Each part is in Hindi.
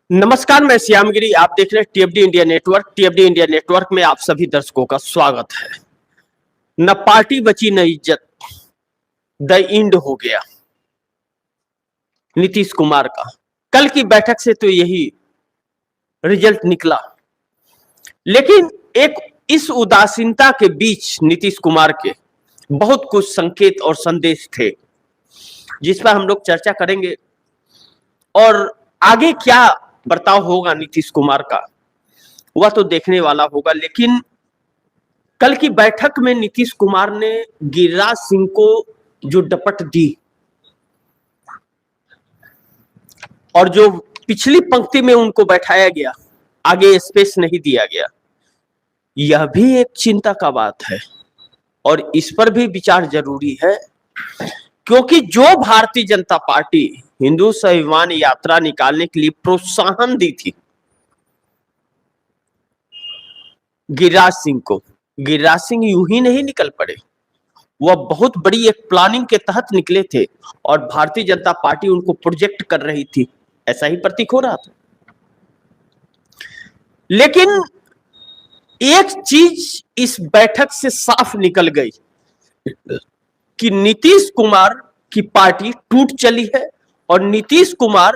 नमस्कार, मैं श्यामगिरी। आप देख रहे हैं टीएफडी इंडिया नेटवर्क। टीएफडी इंडिया नेटवर्क में आप सभी दर्शकों का स्वागत है। न पार्टी बची न इज्जत, द इंड हो गया नीतीश कुमार का। कल की बैठक से तो यही रिजल्ट निकला, लेकिन एक इस उदासीनता के बीच नीतीश कुमार के बहुत कुछ संकेत और संदेश थे, जिस पर हम लोग चर्चा करेंगे। और आगे क्या बर्ताव होगा नीतीश कुमार का, वह तो देखने वाला होगा। लेकिन कल की बैठक में नीतीश कुमार ने गिरिराज सिंह को जो डपट दी और जो पिछली पंक्ति में उनको बैठाया गया, आगे स्पेस नहीं दिया गया, यह भी एक चिंता का बात है और इस पर भी विचार जरूरी है। क्योंकि जो भारतीय जनता पार्टी हिंदू स्वाभिमान यात्रा निकालने के लिए प्रोत्साहन दी थी गिरिराज सिंह को, गिरिराज सिंह यूं ही नहीं निकल पड़े। वह बहुत बड़ी एक प्लानिंग के तहत निकले थे और भारतीय जनता पार्टी उनको प्रोजेक्ट कर रही थी, ऐसा ही प्रतीक हो रहा था। लेकिन एक चीज इस बैठक से साफ निकल गई कि नीतीश कुमार की पार्टी टूट चली है और नीतीश कुमार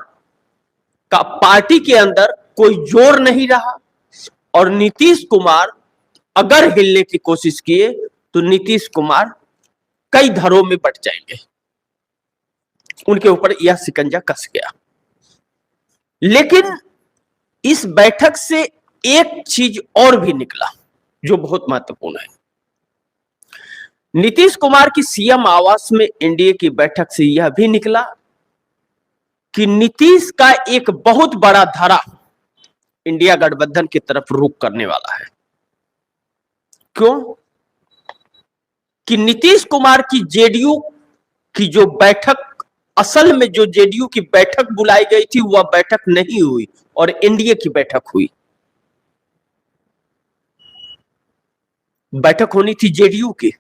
का पार्टी के अंदर कोई जोर नहीं रहा। और नीतीश कुमार अगर हिलने की कोशिश किए तो नीतीश कुमार कई धरों में बट जाएंगे, उनके ऊपर यह शिकंजा कस गया। लेकिन इस बैठक से एक चीज और भी निकला जो बहुत महत्वपूर्ण है। नीतीश कुमार की सीएम आवास में एनडीए की बैठक से यह भी निकला कि नीतीश का एक बहुत बड़ा धारा इंडिया गठबंधन की तरफ रुख करने वाला है। क्यों? कि नीतीश कुमार की जेडीयू की जो बैठक, असल में जो जेडीयू की बैठक बुलाई गई थी वह बैठक नहीं हुई और एनडीए की बैठक हुई। बैठक होनी थी जेडीयू की,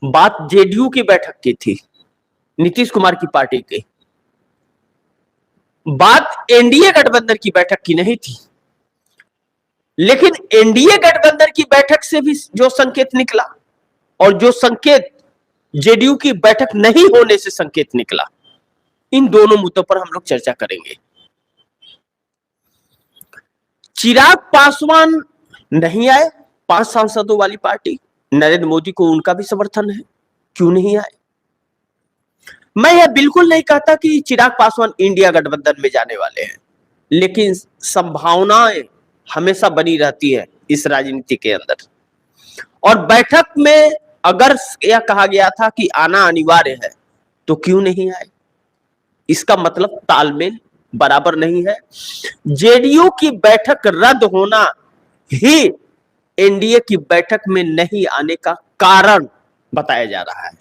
बात जेडीयू की बैठक की थी, नीतीश कुमार की पार्टी की। बात एनडीए गठबंधन की बैठक की नहीं थी। लेकिन एनडीए गठबंधन की बैठक से भी जो संकेत निकला और जो संकेत जेडीयू की बैठक नहीं होने से संकेत निकला, इन दोनों मुद्दों पर हम लोग चर्चा करेंगे। चिराग पासवान नहीं आए, 5 सांसदों वाली पार्टी, नरेंद्र मोदी को उनका भी समर्थन है, क्यों नहीं आए? मैं यह बिल्कुल नहीं कहता कि चिराग पासवान इंडिया गठबंधन में जाने वाले हैं, लेकिन संभावनाएं हमेशा बनी रहती है इस राजनीति के अंदर। और बैठक में अगर यह कहा गया था कि आना अनिवार्य है तो क्यों नहीं आए? इसका मतलब तालमेल बराबर नहीं है। जेडीयू की बैठक रद्द होना ही एनडीए की बैठक में नहीं आने का कारण बताया जा रहा है।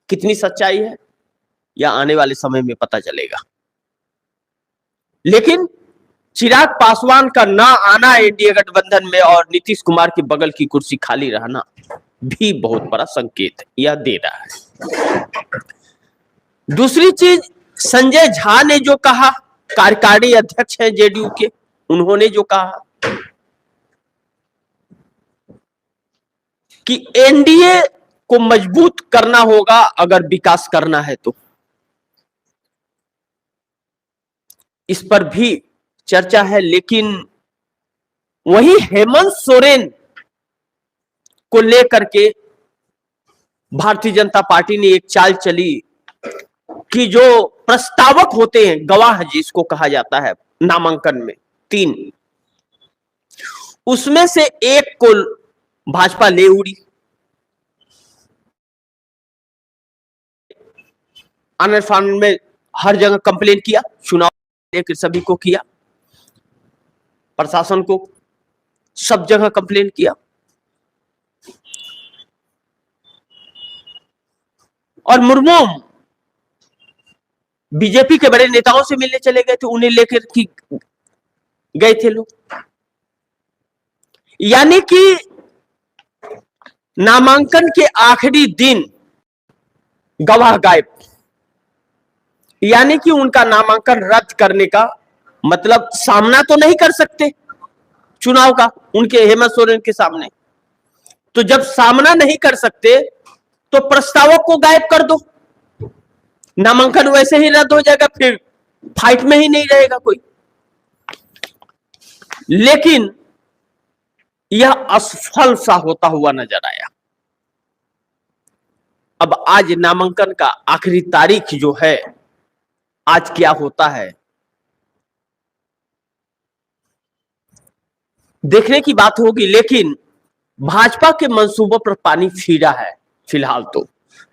कितनी सच्चाई है या आने वाले समय में पता चलेगा। लेकिन चिराग पासवान का ना आना एनडीए गठबंधन में और नीतीश कुमार की बगल की कुर्सी खाली रहना भी बहुत बड़ा संकेत यह दे रहा है। दूसरी चीज, संजय झा ने जो कहा, कार्यकारी अध्यक्ष हैं जेडीयू के, उन्होंने जो कहा कि एनडीए को मजबूत करना होगा अगर विकास करना है तो, इस पर भी चर्चा है। लेकिन वही हेमंत सोरेन को लेकर के भारतीय जनता पार्टी ने एक चाल चली कि जो प्रस्तावक होते हैं, गवाह जिसको कहा जाता है नामांकन में 3, उसमें से एक को भाजपा ले उड़ी, आनंद फानंद में हर जगह कंप्लेन किया, चुनाव लेकर सभी को किया, प्रशासन को सब जगह कंप्लेन किया। और मुर्मू बीजेपी के बड़े नेताओं से मिलने चले गए थे, उन्हें लेकर की गए थे लोग। यानी कि नामांकन के आखिरी दिन गवाह गायब, यानी कि उनका नामांकन रद्द करने का मतलब सामना तो नहीं कर सकते चुनाव का उनके हेमंत सोरेन के सामने। तो जब सामना नहीं कर सकते तो प्रस्तावक को गायब कर दो, नामांकन वैसे ही रद्द हो जाएगा, फिर फाइट में ही नहीं रहेगा कोई। लेकिन यह असफल सा होता हुआ नजर आया। अब आज नामांकन का आखिरी तारीख जो है, आज क्या होता है देखने की बात होगी। लेकिन भाजपा के मंसूबों पर पानी फिरा है फिलहाल तो।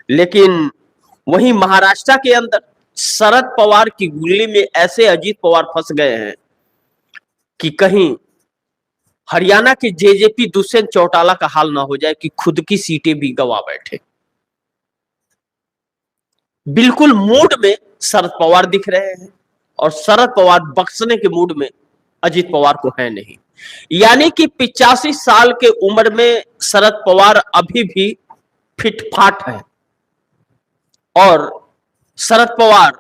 लेकिन वहीं महाराष्ट्र के अंदर शरद पवार की गुल्ली में ऐसे अजीत पवार फंस गए हैं कि कहीं हरियाणा के जेजेपी दुष्यंत चौटाला का हाल ना हो जाए कि खुद की सीटें भी गंवा बैठे। बिल्कुल मूड में शरद पवार दिख रहे हैं और शरद पवार बख्शने के मूड में अजीत पवार को है नहीं। यानी कि 85 साल के उम्र में शरद पवार अभी भी फिटफाट है और शरद पवार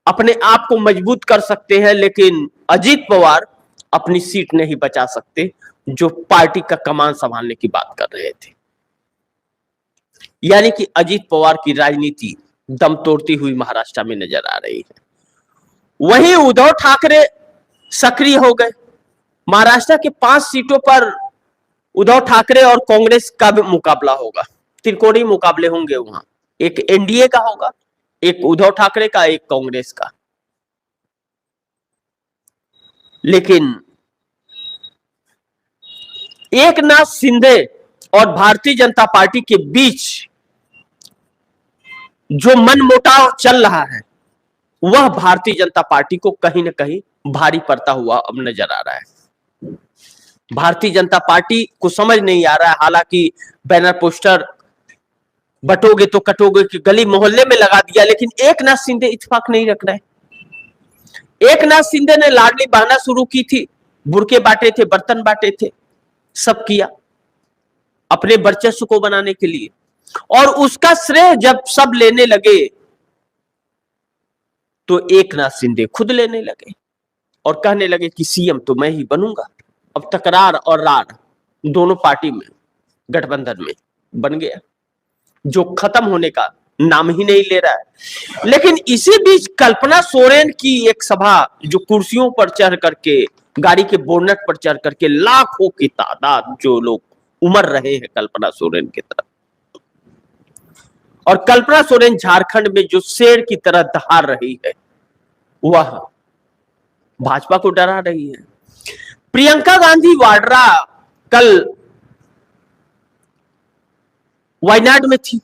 अपने आप को मजबूत कर सकते हैं, लेकिन अजीत पवार अपनी सीट नहीं बचा सकते जो पार्टी का कमान संभालने की बात कर रहे थे। यानी कि अजीत पवार की राजनीति दम तोड़ती हुई महाराष्ट्र में नजर आ रही है। वहीं उद्धव ठाकरे सक्रिय हो गए। महाराष्ट्र के 5 सीटों पर उद्धव ठाकरे और कांग्रेस का भी मुकाबला होगा, त्रिकोणीय मुकाबले होंगे वहां। एक एनडीए का होगा, एक उद्धव ठाकरे का, एक कांग्रेस का। लेकिन एकनाथ शिंदे और भारतीय जनता पार्टी के बीच जो मनमुटाव चल रहा है वह भारतीय जनता पार्टी को कहीं ना कहीं भारी पड़ता हुआ अब नजर आ रहा है। भारतीय जनता पार्टी को समझ नहीं आ रहा है, हालांकि बैनर पोस्टर बटोगे तो कटोगे की गली मोहल्ले में लगा दिया, लेकिन एकनाथ शिंदे इत्तेफाक नहीं रख रहे। एकनाथ शिंदे ने लाडली बहना शुरू की थी, बुरके बांटे थे, बर्तन बांटे थे, सब किया अपने वर्चस्व को बनाने के लिए। और उसका श्रेय जब सब लेने लगे तो एकनाथ शिंदे खुद लेने लगे और कहने लगे कि सीएम तो मैं ही बनूंगा। अब तकरार और रार दोनों पार्टी में गठबंधन में बन गया, जो खत्म होने का नाम ही नहीं ले रहा है। लेकिन इसी बीच कल्पना सोरेन की एक सभा, जो कुर्सियों पर चढ़ करके, गाड़ी के बोनट पर चढ़ करके लाखों की तादाद जो लोग उमड़ रहे हैं कल्पना सोरेन की तरफ, और कल्पना सोरेन झारखंड में जो शेर की तरह दहाड़ रही है वह भाजपा को डरा रही है। प्रियंका गांधी वाड्रा कल वायनाड में थी,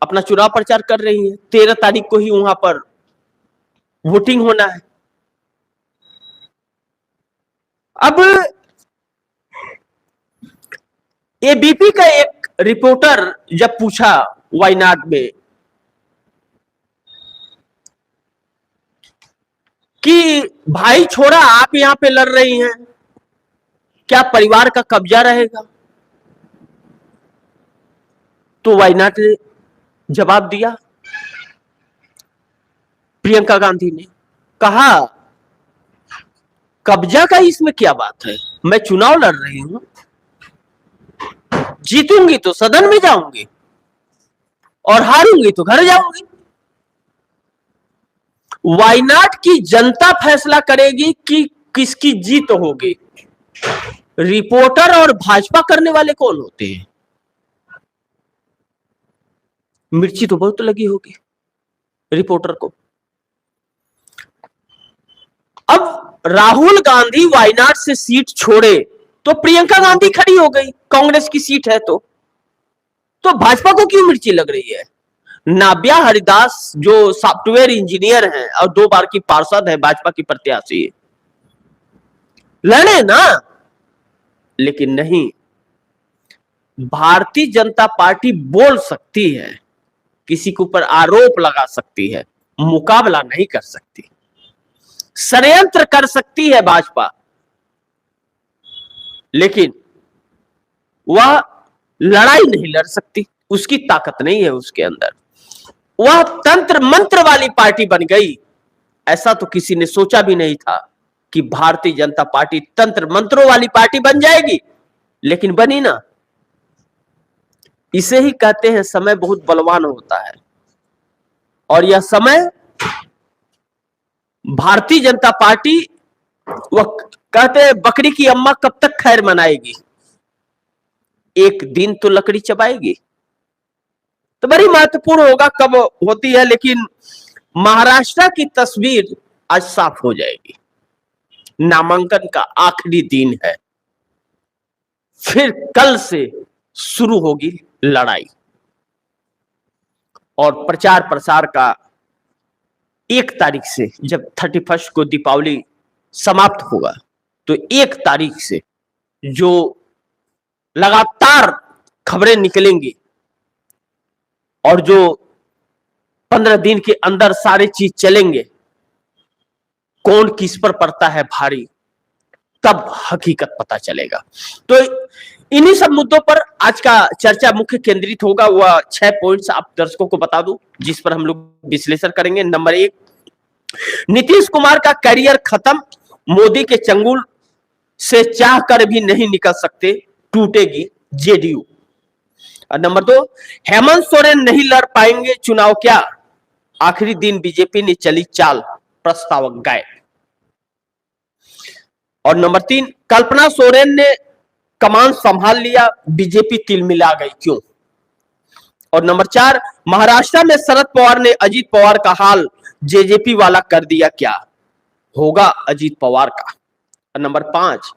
अपना चुनाव प्रचार कर रही है। 13 तारीख को ही वहां पर वोटिंग होना है। अब एबीपी का एक रिपोर्टर जब पूछा वायनाड में कि भाई छोड़ा आप यहां पे लड़ रही हैं, क्या परिवार का कब्जा रहेगा? तो वायनाड ने जवाब दिया, प्रियंका गांधी ने कहा कब्जा का इसमें क्या बात है, मैं चुनाव लड़ रही हूं, जीतूंगी तो सदन में जाऊंगी और हारूंगी तो घर जाऊंगी। वायनाड की जनता फैसला करेगी कि किसकी जीत होगी। रिपोर्टर और भाजपा करने वाले कौन होते हैं? मिर्ची तो बहुत लगी होगी रिपोर्टर को। अब राहुल गांधी वायनाड से सीट छोड़े तो प्रियंका गांधी खड़ी हो गई, कांग्रेस की सीट है तो भाजपा को क्यों मिर्ची लग रही है? नाव्या हरिदास जो सॉफ्टवेयर इंजीनियर हैं और 2 बार की पार्षद है, भाजपा की प्रत्याशी, लड़े ना। लेकिन नहीं, भारतीय जनता पार्टी बोल सकती है, किसी के ऊपर आरोप लगा सकती है, मुकाबला नहीं कर सकती। षड्यंत्र कर सकती है भाजपा, लेकिन वह लड़ाई नहीं लड़ सकती, उसकी ताकत नहीं है उसके अंदर। वह तंत्र मंत्र वाली पार्टी बन गई। ऐसा तो किसी ने सोचा भी नहीं था कि भारतीय जनता पार्टी तंत्र मंत्रों वाली पार्टी बन जाएगी, लेकिन बनी ना। इसे ही कहते हैं समय बहुत बलवान होता है, और यह समय भारतीय जनता पार्टी, वह कहते हैं बकरी की अम्मा कब तक खैर मनाएगी, एक दिन तो लकड़ी चबाएगी। तो बड़ी महत्वपूर्ण होगा कब होती है, लेकिन महाराष्ट्र की तस्वीर आज साफ हो जाएगी। नामांकन का आखिरी दिन है, फिर कल से शुरू होगी लड़ाई, और प्रचार प्रसार का 1 तारीख से, जब 31 को दीपावली समाप्त होगा, तो 1 तारीख से जो लगातार खबरें निकलेंगी और जो 15 दिन के अंदर सारी चीज चलेंगे, कौन किस पर पड़ता है भारी, तब हकीकत पता चलेगा। तो इन्हीं सब मुद्दों पर आज का चर्चा मुख्य केंद्रित होगा। वह 6 पॉइंट्स आप दर्शकों को बता दूं, जिस पर हम लोग विश्लेषण करेंगे। नंबर 1, नीतीश कुमार का करियर खत्म, मोदी के चंगुल से चाह कर भी नहीं निकल सकते, टूटेगी जेडीयू। और नंबर 2, हेमंत सोरेन नहीं लड़ पाएंगे चुनाव, क्या आखिरी दिन बीजेपी ने चली चाल, प्रस्तावक गायब। और नंबर 3, कल्पना सोरेन ने कमान संभाल लिया, बीजेपी तिलमिला गई, क्यों। और नंबर 4, महाराष्ट्र में शरद पवार ने अजीत पवार का हाल जेजेपी वाला कर दिया, क्या होगा अजीत पवार का। और नंबर 5,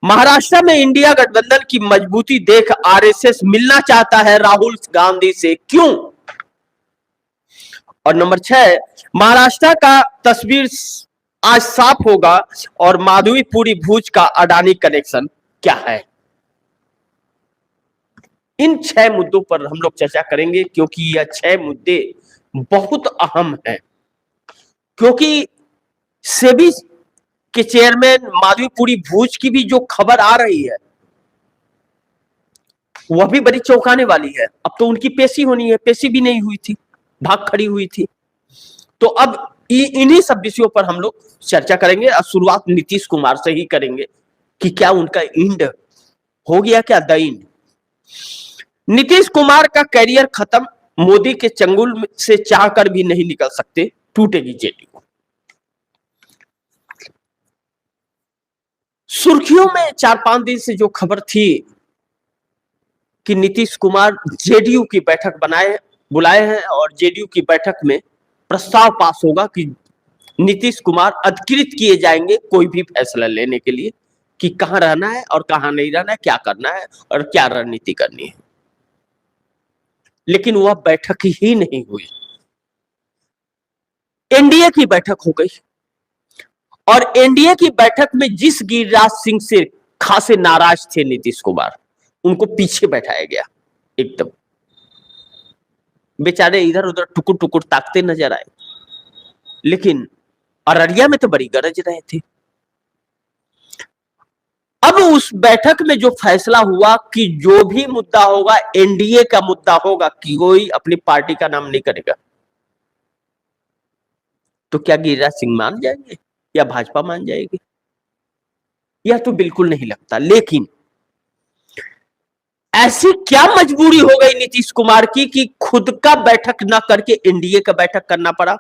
महाराष्ट्र में इंडिया गठबंधन की मजबूती देख आरएसएस मिलना चाहता है राहुल गांधी से, क्यों। और नंबर 6, महाराष्ट्र का तस्वीर आज साफ होगा, और माधवीपुरी भुज का अडानी कनेक्शन क्या है। इन 6 मुद्दों पर हम लोग चर्चा करेंगे, क्योंकि यह 6 मुद्दे बहुत अहम हैं। क्योंकि सेबी के चेयरमैन माधवीपुरी भुज की भी जो खबर आ रही है, वह भी बड़ी चौंकाने वाली है। अब तो उनकी पेशी होनी है, पेशी भी नहीं हुई थी, भाग खड़ी हुई थी। तो अब इन्हीं सब विषयों पर हम लोग चर्चा करेंगे, और शुरुआत नीतीश कुमार से ही करेंगे कि क्या उनका इंड हो गया, क्या द इंड। नीतीश कुमार का करियर खत्म, मोदी के चंगुल से चाहकर भी नहीं निकल सकते, टूटेगी जेडीयू। सुर्खियों में 4-5 दिन से जो खबर थी कि नीतीश कुमार जेडीयू की बैठक बुलाए हैं, और जेडीयू की बैठक में प्रस्ताव पास होगा कि नीतीश कुमार अधिकृत किए जाएंगे कोई भी फैसला लेने के लिए, कि कहां रहना है और कहां नहीं रहना है, क्या करना है और क्या रणनीति करनी है। लेकिन वह बैठक ही नहीं हुई, एनडीए की बैठक हो गई, और एनडीए की बैठक में जिस गिरिराज सिंह से खासे नाराज थे नीतीश कुमार, उनको पीछे बैठाया गया। एकदम बेचारे इधर उधर टुकुर टुकुर ताकते नजर आए, लेकिन अररिया में तो बड़ी गरज रहे थे। अब उस बैठक में जो फैसला हुआ कि जो भी मुद्दा होगा एनडीए का मुद्दा होगा, कि कोई अपनी पार्टी का नाम नहीं करेगा। तो क्या गिरिराज सिंह मान जाएंगे या भाजपा मान जाएगी, यह तो बिल्कुल नहीं लगता। लेकिन ऐसी क्या मजबूरी हो गई नीतीश कुमार की कि खुद का बैठक ना करके एनडीए का बैठक करना पड़ा,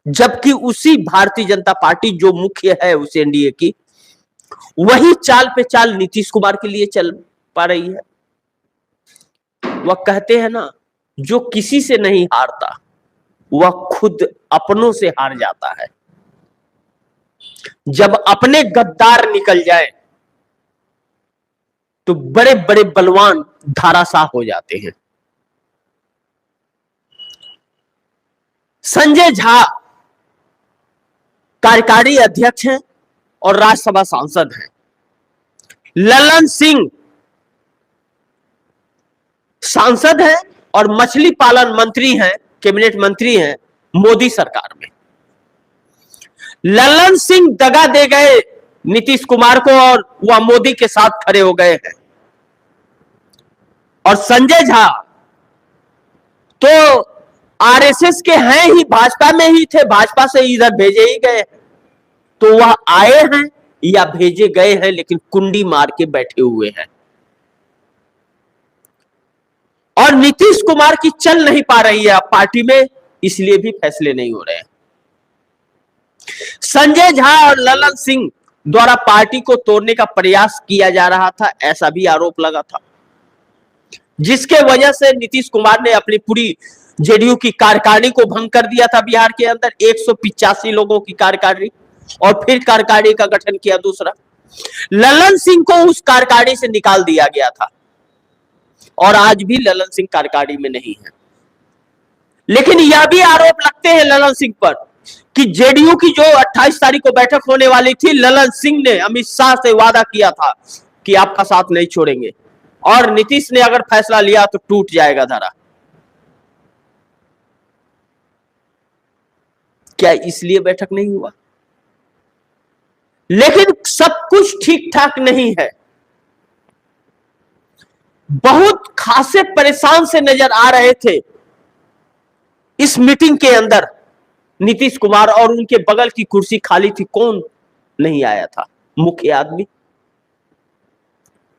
जबकि उसी भारतीय जनता पार्टी जो मुख्य है उस एनडीए की, वही चाल पे चाल नीतीश कुमार के लिए चल पा रही है। वह कहते हैं ना, जो किसी से नहीं हारता वह खुद अपनों से हार जाता है। जब अपने गद्दार निकल जाए तो बड़े बड़े बलवान धाराशाह हो जाते हैं। संजय झा कार्यकारी अध्यक्ष हैं और राज्यसभा सांसद हैं। ललन सिंह सांसद हैं और मछली पालन मंत्री हैं, कैबिनेट मंत्री हैं मोदी सरकार में। ललन सिंह दगा दे गए नीतीश कुमार को और वह मोदी के साथ खड़े हो गए हैं, और संजय झा तो आरएसएस के हैं ही, भाजपा में ही थे, भाजपा से इधर भेजे ही गए, तो वह आए हैं या भेजे गए हैं, लेकिन कुंडी मार के बैठे हुए हैं। और नीतीश कुमार की चल नहीं पा रही है अब पार्टी में, इसलिए भी फैसले नहीं हो रहे हैं। संजय झा और ललन सिंह द्वारा पार्टी को तोड़ने का प्रयास किया जा रहा था, ऐसा भी आरोप लगा था, जिसके वजह से नीतीश कुमार ने अपनी पूरी जेडीयू की कार्यकारिणी को भंग कर दिया था। बिहार के अंदर 185 लोगों की कार्यकारिणी, और फिर कार्यकारिणी का गठन किया दूसरा। ललन सिंह को उस कार्यकारिणी से निकाल दिया गया था, और आज भी ललन सिंह कार्यकारिणी में नहीं है। लेकिन यह भी आरोप लगते हैं ललन सिंह पर कि जेडीयू की जो 28 तारीख को बैठक होने वाली थी, ललन सिंह ने अमित शाह से वादा किया था कि आपका साथ नहीं छोड़ेंगे, और नीतीश ने अगर फैसला लिया तो टूट जाएगा धारा। क्या इसलिए बैठक नहीं हुआ? लेकिन सब कुछ ठीक ठाक नहीं है। बहुत खासे परेशान से नजर आ रहे थे इस मीटिंग के अंदर नीतीश कुमार, और उनके बगल की कुर्सी खाली थी। कौन नहीं आया था? मुख्य आदमी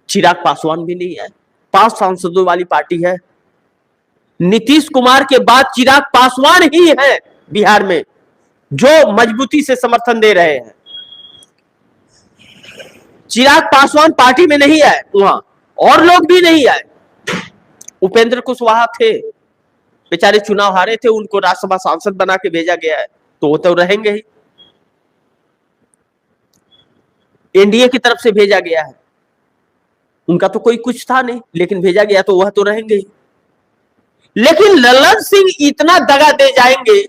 चिराग पासवान भी नहीं आए। 5 सांसदों वाली पार्टी है, नीतीश कुमार के बाद चिराग पासवान ही है बिहार में जो मजबूती से समर्थन दे रहे हैं। चिराग पासवान पार्टी में नहीं आए, वहां और लोग भी नहीं आए। उपेंद्र कुशवाहा थे, बेचारे चुनाव हारे थे, उनको राज्यसभा सांसद बना के भेजा गया है, तो वो तो रहेंगे ही। एनडीए की तरफ से भेजा गया है, उनका तो कोई कुछ था नहीं, लेकिन भेजा गया तो वह तो रहेंगे ही। लेकिन ललन सिंह इतना दगा दे जाएंगे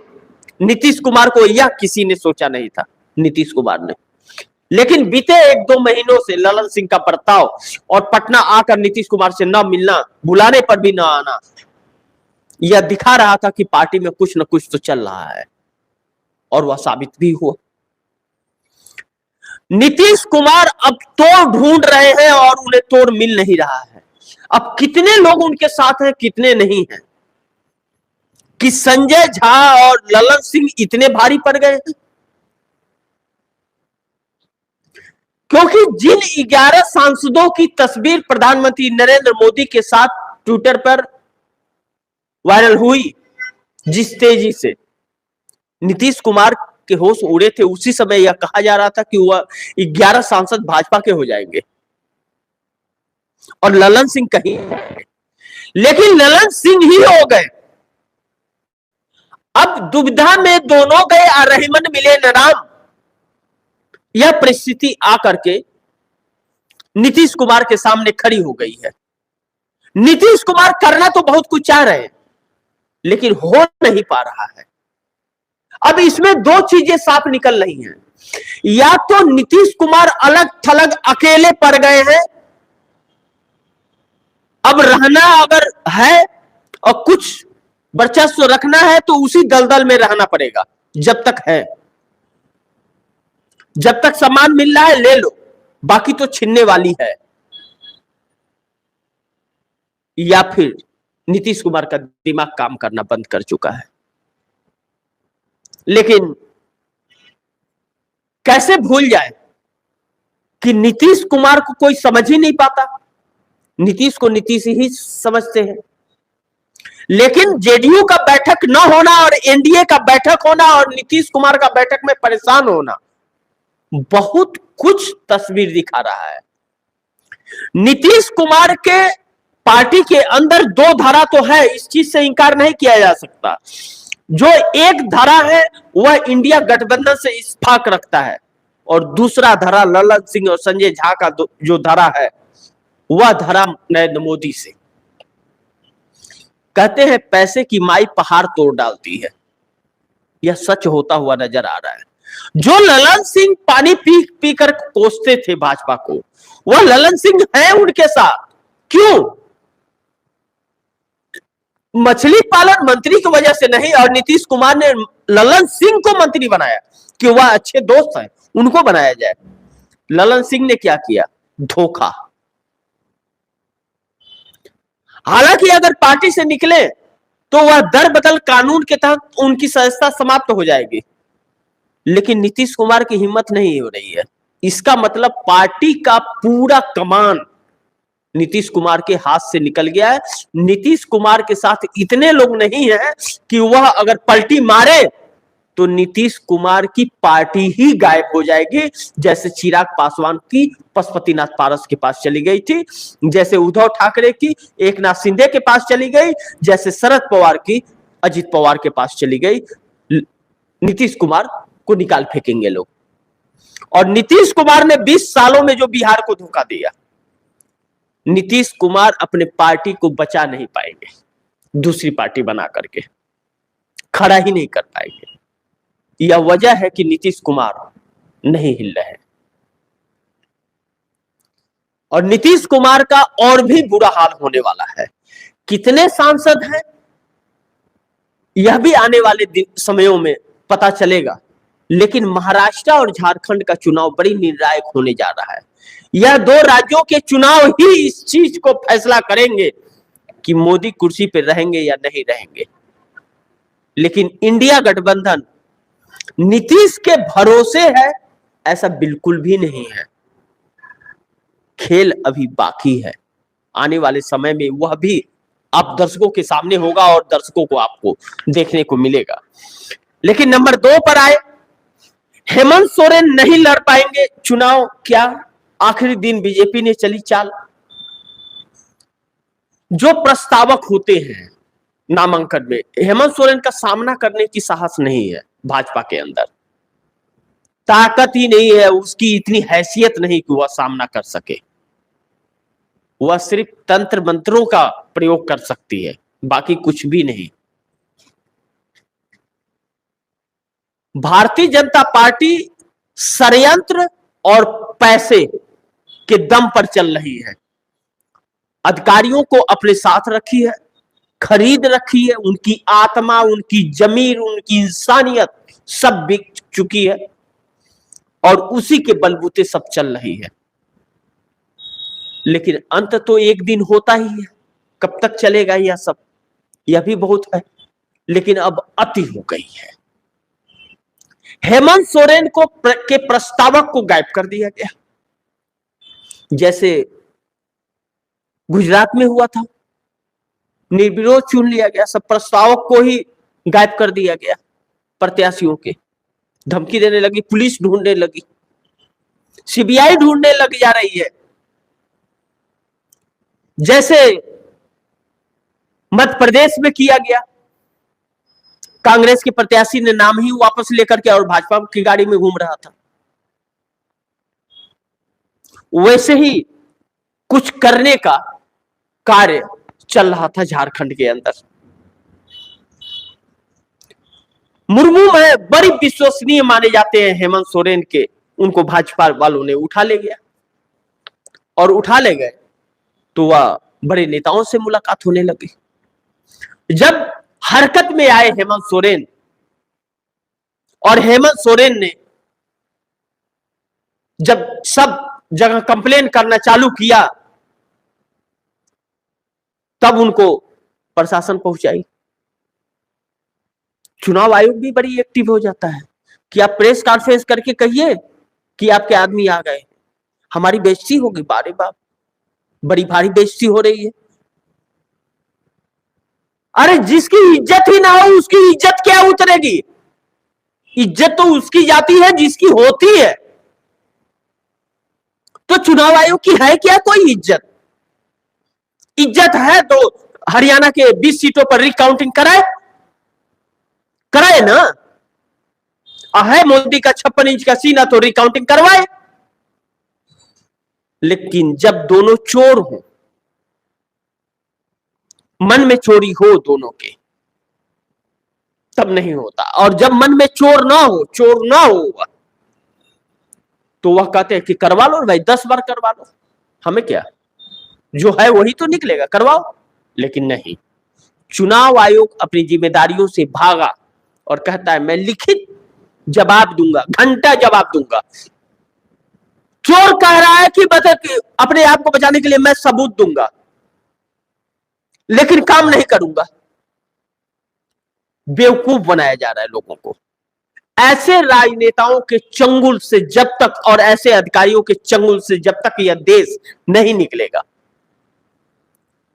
नीतीश कुमार को, यह किसी ने सोचा नहीं था, नीतीश कुमार ने। लेकिन बीते 1-2 महीनों से ललन सिंह का बर्ताव और पटना आकर नीतीश कुमार से न मिलना, बुलाने पर भी न आना, यह दिखा रहा था कि पार्टी में कुछ न कुछ तो चल रहा है, और वह साबित भी हुआ। नीतीश कुमार अब तोड़ ढूंढ रहे हैं और उन्हें तोड़ मिल नहीं रहा है। अब कितने लोग उनके साथ हैं, कितने नहीं हैं, कि संजय झा और ललन सिंह इतने भारी पड़ गए हैं। क्योंकि जिन 11 सांसदों की तस्वीर प्रधानमंत्री नरेंद्र मोदी के साथ ट्विटर पर वायरल हुई, जिस तेजी से नीतीश कुमार के होश उड़े थे, उसी समय यह कहा जा रहा था कि वह 11 सांसद भाजपा के हो जाएंगे और ललन सिंह कहीं, लेकिन ललन सिंह ही हो गए। अब दुविधा में दोनों गए, अरहिमन मिले न राम। यह परिस्थिति आकर के नीतीश कुमार के सामने खड़ी हो गई है। नीतीश कुमार करना तो बहुत कुछ चाह रहे हैं, लेकिन हो नहीं पा रहा है। अब इसमें 2 चीजें साफ निकल रही हैं, या तो नीतीश कुमार अलग थलग अकेले पड़ गए हैं, अब रहना अगर है और कुछ वर्चस्व रखना है तो उसी दलदल में रहना पड़ेगा जब तक है, जब तक सम्मान मिल रहा है ले लो, बाकी तो छीनने वाली है। या फिर नीतीश कुमार का दिमाग काम करना बंद कर चुका है। लेकिन कैसे भूल जाए कि नीतीश कुमार को कोई समझ ही नहीं पाता, नीतीश को नीतीश ही समझते हैं। लेकिन जेडीयू का बैठक न होना और एनडीए का बैठक होना और नीतीश कुमार का बैठक में परेशान होना बहुत कुछ तस्वीर दिखा रहा है। नीतीश कुमार के पार्टी के अंदर 2 धारा तो है, इस चीज से इंकार नहीं किया जा सकता। जो एक धारा है वह इंडिया गठबंधन से इत्तेफाक रखता है, और दूसरा धारा ललन सिंह और संजय झा का जो धारा है वह धारा नरेंद्र मोदी से। कहते हैं पैसे की माई पहाड़ तोड़ डालती है, यह सच होता हुआ नजर आ रहा है। जो ललन सिंह पानी पी पी कर कोसते थे भाजपा को, वह ललन सिंह है उनके साथ। क्यों? मछली पालन मंत्री की वजह से नहीं, और नीतीश कुमार ने ललन सिंह को मंत्री बनाया कि वह अच्छे दोस्त हैं, उनको बनाया जाए। ललन सिंह ने क्या किया? धोखा। हालांकि अगर पार्टी से निकले तो वह दर बदल कानून के तहत उनकी सदस्यता समाप्त हो जाएगी। लेकिन नीतीश कुमार की हिम्मत नहीं हो रही है। इसका मतलब पार्टी का पूरा कमान नीतीश कुमार के हाथ से निकल गया है। नीतीश कुमार के साथ इतने लोग नहीं हैं कि वह अगर पलटी मारे तो नीतीश कुमार की पार्टी ही गायब हो जाएगी, जैसे चिराग पासवान की पशुपतिनाथ पारस के पास चली गई थी, जैसे उद्धव ठाकरे की एकनाथ शिंदे के पास चली गई, जैसे शरद पवार की अजित पवार के पास चली गई। नीतीश कुमार को निकाल फेंकेंगे लोग। और नीतीश कुमार ने 20 सालों में जो बिहार को धोखा दिया, नीतीश कुमार अपने पार्टी को बचा नहीं पाएंगे, दूसरी पार्टी बना करके खड़ा ही नहीं कर पाएंगे। यह वजह है कि नीतीश कुमार नहीं हिल रहे हैं। और नीतीश कुमार का और भी बुरा हाल होने वाला है। कितने सांसद हैं यह भी आने वाले समयों में पता चलेगा। लेकिन महाराष्ट्र और झारखंड का चुनाव बड़ी निर्णायक होने जा रहा है। यह दो राज्यों के चुनाव ही इस चीज को फैसला करेंगे कि मोदी कुर्सी पर रहेंगे या नहीं रहेंगे। लेकिन इंडिया गठबंधन नीतीश के भरोसे है, ऐसा बिल्कुल भी नहीं है। खेल अभी बाकी है। आने वाले समय में वह भी आप दर्शकों के सामने होगा और दर्शकों को आपको देखने को मिलेगा। लेकिन नंबर 2 पर आए, हेमंत सोरेन नहीं लड़ पाएंगे चुनाव। क्या आखिरी दिन बीजेपी ने चली चाल? जो प्रस्तावक होते हैं नामांकन में, हेमंत सोरेन का सामना करने की साहस नहीं है भाजपा के अंदर। ताकत ही नहीं है, उसकी इतनी हैसियत नहीं कि वह सामना कर सके। वह सिर्फ तंत्र मंत्रों का प्रयोग कर सकती है, बाकी कुछ भी नहीं। भारतीय जनता पार्टी षड्यंत्र और पैसे के दम पर चल रही है। अधिकारियों को अपने साथ रखी है, खरीद रखी है, उनकी आत्मा, उनकी जमीर, उनकी इंसानियत सब बिक चुकी है और उसी के बलबूते सब चल रही है। लेकिन अंत तो एक दिन होता ही है। कब तक चलेगा यह सब, यह भी बहुत है। लेकिन अब अति हो गई है। हेमंत सोरेन को के प्रस्तावक को गायब कर दिया गया, जैसे गुजरात में हुआ था। निर्विरोध चुन लिया गया, सब प्रस्तावक को ही गायब कर दिया गया। प्रत्याशियों के धमकी देने लगी, पुलिस ढूंढने लगी, सीबीआई ढूंढने लग जा रही है। जैसे मध्य प्रदेश में किया गया, कांग्रेस के प्रत्याशी ने नाम ही वापस लेकर के और भाजपा की गाड़ी में घूम रहा था। वैसे ही कुछ करने का कार्य चल रहा था झारखंड के अंदर। मुर्मू में बड़ी विश्वसनीय माने जाते हैं हेमंत सोरेन के, उनको भाजपा वालों ने उठा ले गया। और उठा ले गए तो वह बड़े नेताओं से मुलाकात होने लगी। जब हरकत में आए हेमंत सोरेन, और हेमंत सोरेन ने जब सब जगह कंप्लेन करना चालू किया, तब उनको प्रशासन पहुंचाई। चुनाव आयोग भी बड़ी एक्टिव हो जाता है कि आप प्रेस कॉन्फ्रेंस करके कहिए कि आपके आदमी आ गए, हमारी बेइज्जती होगी। बारे बाप, बड़ी भारी बेइज्जती हो रही है। अरे जिसकी इज्जत ही ना हो उसकी इज्जत क्या उतरेगी? इज्जत तो उसकी जाती है जिसकी होती है। तो चुनाव आयोग की है क्या कोई इज्जत? इज्जत है तो हरियाणा के 20 सीटों पर रिकाउंटिंग कराए ना। है मोदी का 56 इंच का सीना तो रिकाउंटिंग करवाए। लेकिन जब दोनों चोर हो, मन में चोरी हो दोनों के, तब नहीं होता। और जब मन में चोर ना हो तो वह कहते हैं कि करवा लो भाई, 10 बार करवा लो, हमें क्या, जो है वही तो निकलेगा, करवाओ। लेकिन नहीं, चुनाव आयोग अपनी जिम्मेदारियों से भागा और कहता है मैं लिखित जवाब दूंगा, घंटा जवाब दूंगा। चोर कह रहा है कि अपने आप को बचाने के लिए मैं सबूत दूंगा, लेकिन काम नहीं करूंगा। बेवकूफ बनाया जा रहा है लोगों को। ऐसे राजनेताओं के चंगुल से जब तक और ऐसे अधिकारियों के चंगुल से जब तक यह देश नहीं निकलेगा,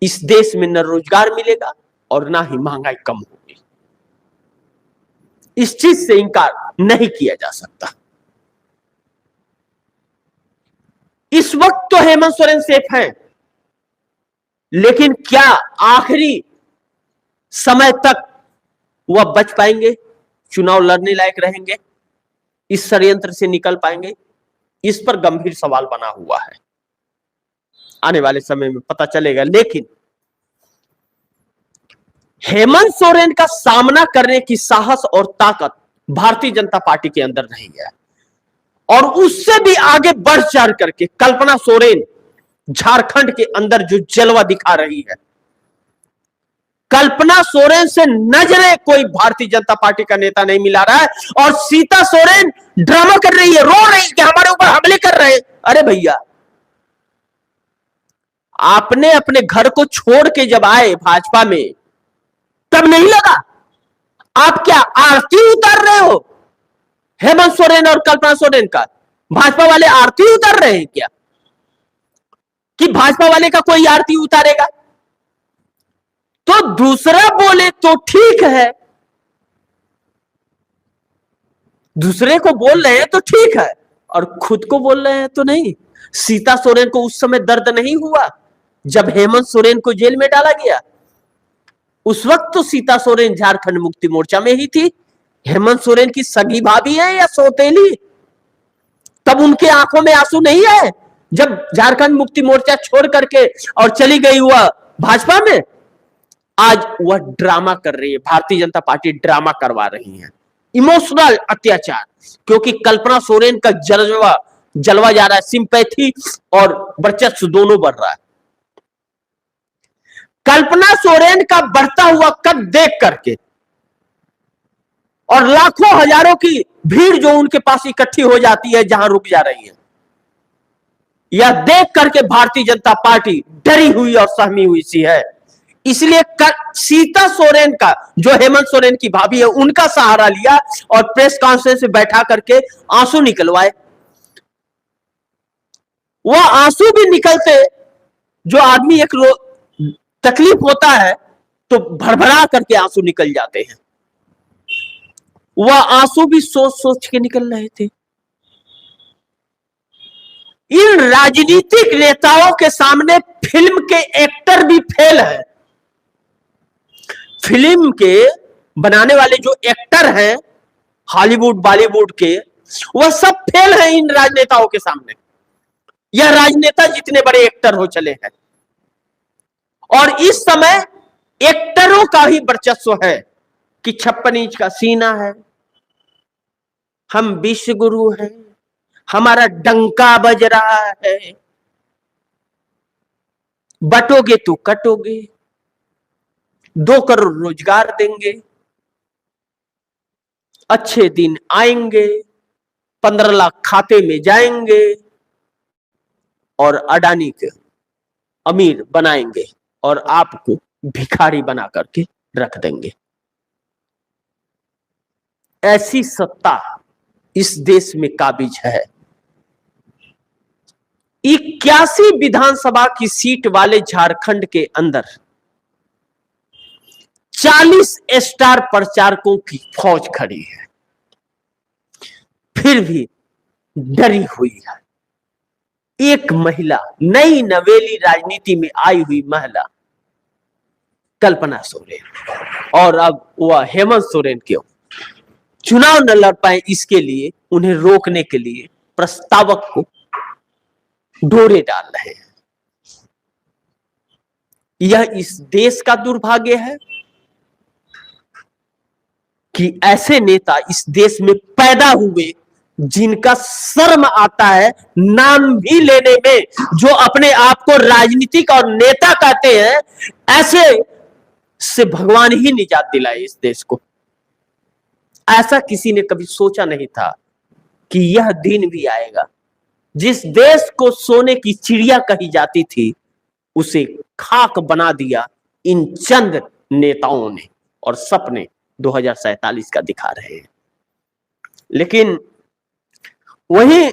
इस देश में न रोजगार मिलेगा और ना ही महंगाई कम होगी। इस चीज से इंकार नहीं किया जा सकता। इस वक्त तो हेमंत सोरेन सेफ हैं, लेकिन क्या आखिरी समय तक वह बच पाएंगे, चुनाव लड़ने लायक रहेंगे, इस षड्यंत्र से निकल पाएंगे? इस पर गंभीर सवाल बना हुआ है। आने वाले समय में पता चलेगा। लेकिन हेमंत सोरेन का सामना करने की साहस और ताकत भारतीय जनता पार्टी के अंदर नहीं है, और उससे भी आगे बढ़ चढ़ करके कल्पना सोरेन झारखंड के अंदर जो जलवा दिखा रही है, कल्पना सोरेन से नजरे कोई भारतीय जनता पार्टी का नेता नहीं मिला रहा है। और सीता सोरेन ड्रामा कर रही है, रो रही है कि हमारे ऊपर हमले कर रहे हैं। अरे भैया, आपने अपने घर को छोड़ के जब आए भाजपा में, तब नहीं लगा? आप क्या आरती उतार रहे हो हेमंत सोरेन और कल्पना सोरेन का? भाजपा वाले आरती उतार रहे हैं क्या? कि भाजपा वाले का कोई आरती उतारेगा? तो दूसरा बोले तो ठीक है, दूसरे को बोल रहे हैं तो ठीक है, और खुद को बोल रहे हैं तो नहीं। सीता सोरेन को उस समय दर्द नहीं हुआ जब हेमंत सोरेन को जेल में डाला गया? उस वक्त तो सीता सोरेन झारखंड मुक्ति मोर्चा में ही थी। हेमंत सोरेन की सगी भाभी है या सौतेली? तब उनके आंखों में आंसू नहीं आए जब झारखंड मुक्ति मोर्चा छोड़ करके और चली गई हुआ भाजपा में? आज वह ड्रामा कर रही है, भारतीय जनता पार्टी ड्रामा करवा रही है, इमोशनल अत्याचार। क्योंकि कल्पना सोरेन का जलवा जा रहा है, सिंपैथी और वर्चस्व दोनों बढ़ रहा है। कल्पना सोरेन का बढ़ता हुआ कद देख करके और लाखों हजारों की भीड़ जो उनके पास इकट्ठी हो जाती है जहां रुक जा रही है, यह देख करके भारतीय जनता पार्टी डरी हुई और सहमी हुई सी है। इसलिए सीता सोरेन का, जो हेमंत सोरेन की भाभी है, उनका सहारा लिया और प्रेस कॉन्फ्रेंस में बैठा करके आंसू निकलवाए। वह आंसू भी निकलते, जो आदमी एक तकलीफ होता है तो भरभरा करके आंसू निकल जाते हैं, वह आंसू भी सोच सोच के निकल रहे थे। इन राजनीतिक नेताओं के सामने फिल्म के एक्टर भी फेल है। फिल्म के बनाने वाले जो एक्टर हैं हॉलीवुड बॉलीवुड के, वह सब फेल हैं इन राजनेताओं के सामने। यह राजनेता जितने बड़े एक्टर हो चले हैं, और इस समय एक्टरों का ही वर्चस्व है कि 56 इंच का सीना है, हम विश्व गुरु हैं, हमारा डंका बज रहा है, बटोगे तो कटोगे, 2 करोड़ रोजगार देंगे, अच्छे दिन आएंगे, 15 लाख खाते में जाएंगे और अडानी के अमीर बनाएंगे और आपको भिखारी बना करके रख देंगे। ऐसी सत्ता इस देश में काबिज है। 81 विधानसभा की सीट वाले झारखंड के अंदर 40 स्टार प्रचारकों की फौज खड़ी है, फिर भी डरी हुई है। एक महिला, नई नवेली राजनीति में आई हुई महिला कल्पना सोरेन, और अब वह हेमंत सोरेन क्यों चुनाव न लड़ पाए, इसके लिए उन्हें रोकने के लिए प्रस्तावक को डोरे डाल रहे हैं। यह इस देश का दुर्भाग्य है कि ऐसे नेता इस देश में पैदा हुए जिनका शर्म आता है नाम भी लेने में, जो अपने आप को राजनीतिक और नेता कहते हैं, ऐसे से भगवान ही निजात दिलाए इस देश को। ऐसा किसी ने कभी सोचा नहीं था कि यह दिन भी आएगा। जिस देश को सोने की चिड़िया कही जाती थी, उसे खाक बना दिया इन चंद नेताओं ने और सपने 2047 का दिखा रहे हैं। लेकिन वही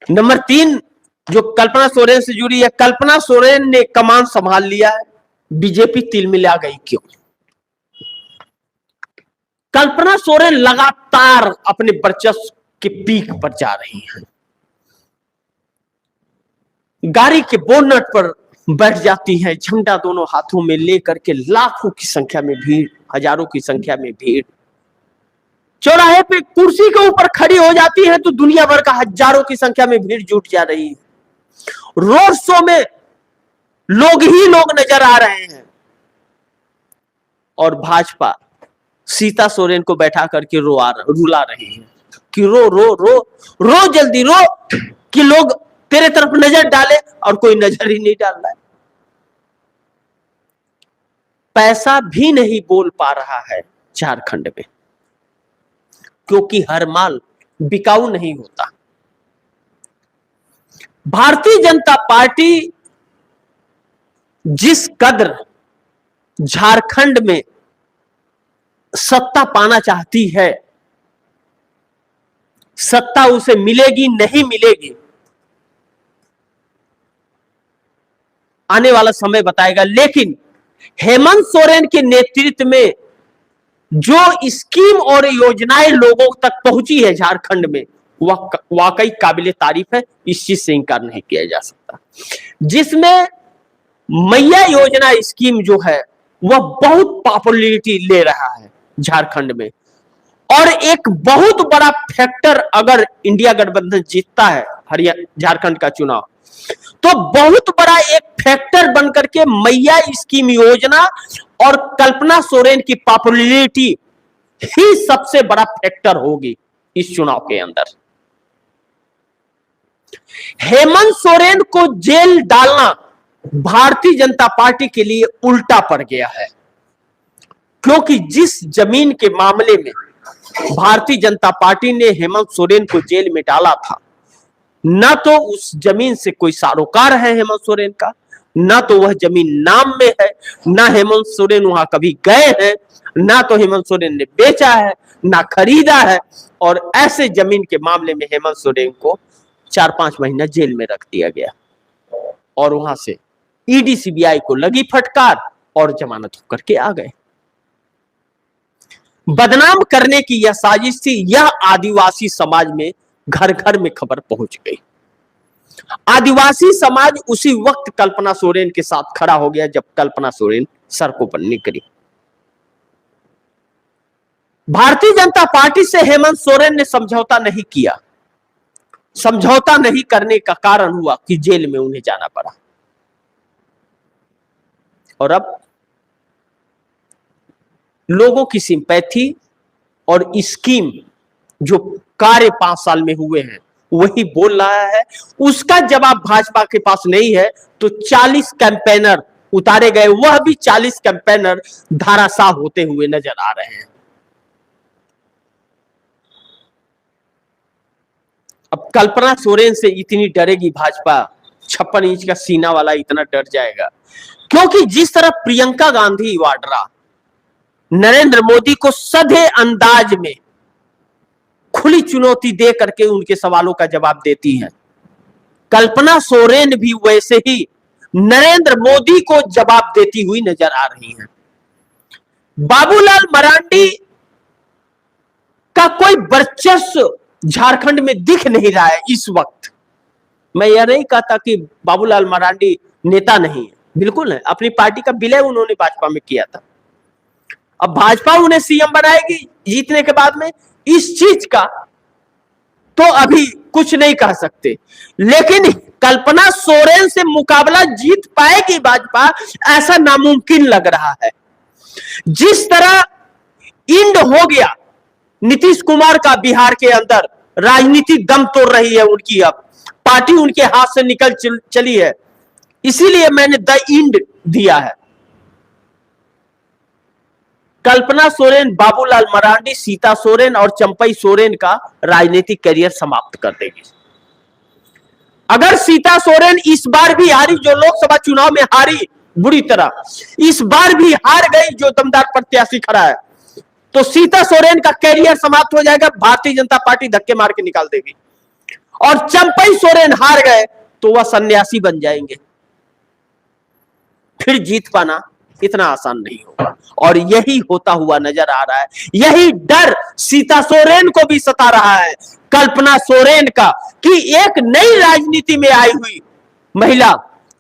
नंबर 3 जो कल्पना सोरेन से जुड़ी है, कल्पना सोरेन ने कमान संभाल लिया है, बीजेपी तिलमिला गई क्यों? कल्पना सोरेन लगातार अपने वर्चस्व के पीक पर जा रही हैं। गाड़ी के बोनट पर बैठ जाती है, झंडा दोनों हाथों में लेकर के, लाखों की संख्या में भीड़, हजारों की संख्या में भीड़। चौराहे पे कुर्सी के ऊपर खड़ी हो जाती है तो दुनिया भर का हजारों की संख्या में भीड़ जुट जा रही है। रोड शो में लोग ही लोग नजर आ रहे हैं और भाजपा सीता सोरेन को बैठा करके रुला रही है कि रो रो रो रो, जल्दी रो कि लोग तेरे तरफ नजर डाले, और कोई नजर ही नहीं डाल रहा है। पैसा भी नहीं बोल पा रहा है झारखंड में, क्योंकि हर माल बिकाऊ नहीं होता। भारतीय जनता पार्टी जिस कदर झारखंड में सत्ता पाना चाहती है, सत्ता उसे मिलेगी नहीं मिलेगी, आने वाला समय बताएगा। लेकिन हेमंत सोरेन के नेतृत्व में जो स्कीम और योजनाएं लोगों तक पहुंची है झारखंड में, वह वाकई काबिले तारीफ है, इस चीज से इंकार नहीं किया जा सकता। जिसमें मैया योजना स्कीम जो है वह बहुत पॉपुलैरिटी ले रहा है झारखंड में, और एक बहुत बड़ा फैक्टर, अगर इंडिया गठबंधन जीतता है हरियाणा झारखंड का चुनाव, तो बहुत बड़ा एक फैक्टर बनकर के मैया स्कीम योजना और कल्पना सोरेन की पॉपुलैरिटी ही सबसे बड़ा फैक्टर होगी इस चुनाव के अंदर। हेमंत सोरेन को जेल डालना भारतीय जनता पार्टी के लिए उल्टा पड़ गया है, क्योंकि जिस जमीन के मामले में भारतीय जनता पार्टी ने हेमंत सोरेन को जेल में डाला था, ना तो उस जमीन से कोई सरोकार है हेमंत सोरेन का, ना तो वह जमीन नाम में है, ना हेमंत सोरेन वहां कभी गए हैं, ना तो हेमंत सोरेन ने बेचा है, ना खरीदा है। और ऐसे जमीन के मामले में हेमंत सोरेन को 4-5 महीना जेल में रख दिया गया, और वहां से ईडी सीबीआई को लगी फटकार और जमानत होकर के आ गए। बदनाम करने की यह साजिश थी। यह आदिवासी समाज में घर घर में खबर पहुंच गई। आदिवासी समाज उसी वक्त कल्पना सोरेन के साथ खड़ा हो गया जब कल्पना सोरेन सड़कों पर निकली। भारतीय जनता पार्टी से हेमंत सोरेन ने समझौता नहीं किया। समझौता नहीं करने का कारण हुआ कि जेल में उन्हें जाना पड़ा। और अब लोगों की सिंपैथी और स्कीम जो कार्य 5 साल में हुए हैं वही बोल रहा है। उसका जवाब भाजपा के पास नहीं है, तो 40 कैंपेनर उतारे गए, वह भी 40 कैंपेनर धाराशाह होते हुए नजर आ रहे हैं। अब कल्पना सोरेन से इतनी डरेगी भाजपा, 56 इंच का सीना वाला इतना डर जाएगा, क्योंकि जिस तरह प्रियंका गांधी वाड्रा नरेंद्र मोदी को सधे अंदाज में खुली चुनौती दे करके उनके सवालों का जवाब देती है, कल्पना सोरेन भी वैसे ही नरेंद्र मोदी को जवाब देती हुई नजर आ रही हैं। बाबूलाल मरांडी का कोई वर्चस्व झारखंड में दिख नहीं रहा है इस वक्त। मैं यह नहीं कहता कि बाबूलाल मरांडी नेता नहीं है, बिल्कुल है, अपनी पार्टी का विलय उन्होंने भाजपा में किया था। अब भाजपा उन्हें सीएम बनाएगी जीतने के बाद में, इस चीज का तो अभी कुछ नहीं कह सकते, लेकिन कल्पना सोरेन से मुकाबला जीत पाएगी भाजपा, ऐसा नामुमकिन लग रहा है। जिस तरह इंड हो गया नीतीश कुमार का बिहार के अंदर, राजनीति दम तोड़ रही है उनकी, अब पार्टी उनके हाथ से निकल चली है, इसीलिए मैंने द इंड दिया है। कल्पना सोरेन, बाबूलाल मरांडी, सीता सोरेन और चंपई सोरेन का राजनीतिक करियर समाप्त कर देगी। अगर सीता सोरेन इस बार भी हारी, जो लोकसभा चुनाव में हारी बुरी तरह। इस बार भी हार गई जो दमदार प्रत्याशी खड़ा है, तो सीता सोरेन का कैरियर समाप्त हो जाएगा, भारतीय जनता पार्टी धक्के मार के निकाल देगी। और चंपई सोरेन हार गए तो वह सन्यासी बन जाएंगे, फिर जीत पाना इतना आसान नहीं होगा। और यही होता हुआ नजर आ रहा है। यही डर सीता सोरेन को भी सता रहा है, कल्पना सोरेन का, कि एक नई राजनीति में आई हुई महिला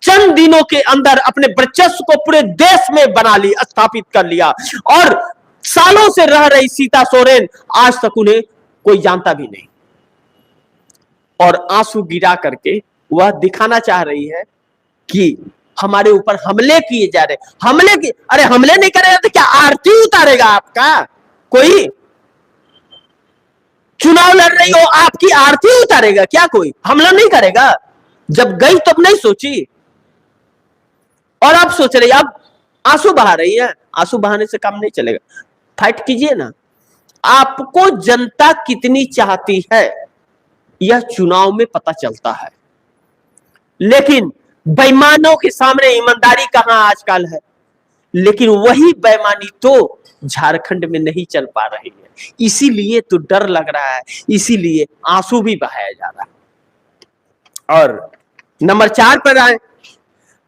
चंद दिनों के अंदर अपने वर्चस्व को पूरे देश में बना ली, स्थापित कर लिया। और सालों से रह रही सीता सोरेन आज तक उन्हें कोई जानता भी नहीं, और आंसू गिरा करके वह दिखाना चाह रही है कि हमारे ऊपर हमले किए जा रहे। हमले की, अरे हमले नहीं करेगा तो क्या आरती उतारेगा आपका कोई? चुनाव लड़ रही हो, आपकी आरती उतारेगा क्या कोई? हमला नहीं करेगा? जब गई तब नहीं सोची, और आप सोच रही, आप आंसू बहा रही है। आंसू बहाने से काम नहीं चलेगा, फाइट कीजिए ना। आपको जनता कितनी चाहती है यह चुनाव में पता चलता है, लेकिन बेईमानों के सामने ईमानदारी कहां आजकल है। लेकिन वही बेईमानी तो झारखंड में नहीं चल पा रही है, इसीलिए तो डर लग रहा है, इसीलिए आंसू भी बहाया जा रहा है। और नंबर 4 पर आए,